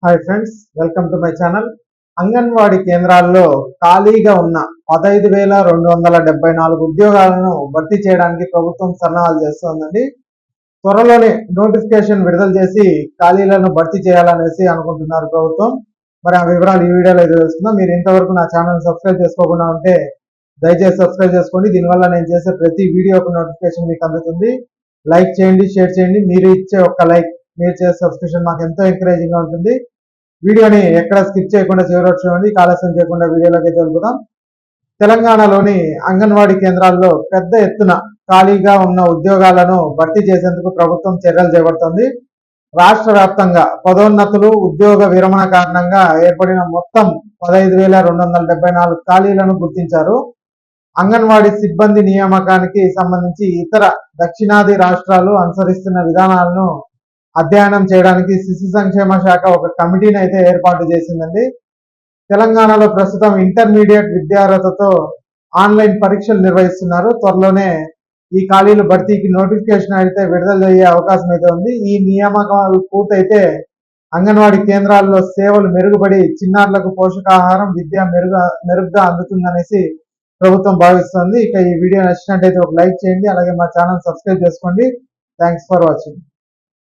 Hi friends, welcome to my channel. Anganwadi కేంద్రాల్లో ఖాళీగా ఉన్న 15,274 ఉద్యోగాలను భర్తీ చేయడానికి ప్రభుత్వం సన్నాహాలు చేస్తోందండి. త్వరలోనే నోటిఫికేషన్ విడుదల చేసి ఖాళీలను భర్తీ చేయాలనేసి అనుకుంటున్నారు ప్రభుత్వం. మరి ఆ వివరాలు ఈ వీడియోలో అయితే తెలుసుకుందాం. మీరు ఇంతవరకు నా ఛానల్ సబ్స్క్రైబ్ చేసుకోకుండా ఉంటే దయచేసి సబ్స్క్రైబ్ చేసుకోండి. దీనివల్ల నేను చేసే ప్రతి వీడియోకు నోటిఫికేషన్ మీకు అందుతుంది. లైక్ చేయండి, షేర్ చేయండి. మీరు ఇచ్చే ఒక్క లైక్, మీరు చేసే సబ్స్క్రిప్షన్ మాకు ఎంతో ఎంకరేజింగ్ గా ఉంటుంది. వీడియోని ఎక్కడ స్కిప్ చేయకుండా చివరికి చూడండి. ఆలస్యం చేయకుండా వీడియోలోకి వెళ్దాం. తెలంగాణలోని అంగన్వాడీ కేంద్రాల్లో పెద్ద ఎత్తున ఖాళీగా ఉన్న ఉద్యోగాలను భర్తీ చేసేందుకు ప్రభుత్వం చర్యలు చేపడుతోంది. రాష్ట్ర వ్యాప్తంగా పదోన్నతులు, ఉద్యోగ విరమణ కారణంగా ఏర్పడిన మొత్తం 15,274 ఖాళీలను గుర్తించారు. అంగన్వాడీ సిబ్బంది నియామకానికి సంబంధించి ఇతర దక్షిణాది రాష్ట్రాలు అనుసరిస్తున్న విధానాలను అధ్యయనం చేయడానికి శిశు సంక్షేమ శాఖ ఒక కమిటీని అయితే ఏర్పాటు చేసిందండి. తెలంగాణలో ప్రస్తుతం ఇంటర్మీడియట్ విద్యార్హతతో ఆన్లైన్ పరీక్షలు నిర్వహిస్తున్నారు. త్వరలోనే ఈ ఖాళీల భర్తీకి నోటిఫికేషన్ అయితే విడుదల అయ్యే అవకాశం అయితే ఉంది. ఈ నియామకాలు పూర్తయితే అంగన్వాడీ కేంద్రాల్లో సేవలు మెరుగుపడి చిన్నారులకు పోషకాహారం, విద్య మెరుగ్గా అందుతుందనేసి ప్రభుత్వం భావిస్తోంది. ఇక ఈ వీడియో నచ్చినట్టయితే ఒక లైక్ చేయండి, అలాగే మా ఛానల్ సబ్స్క్రైబ్ చేసుకోండి. Thanks for watching.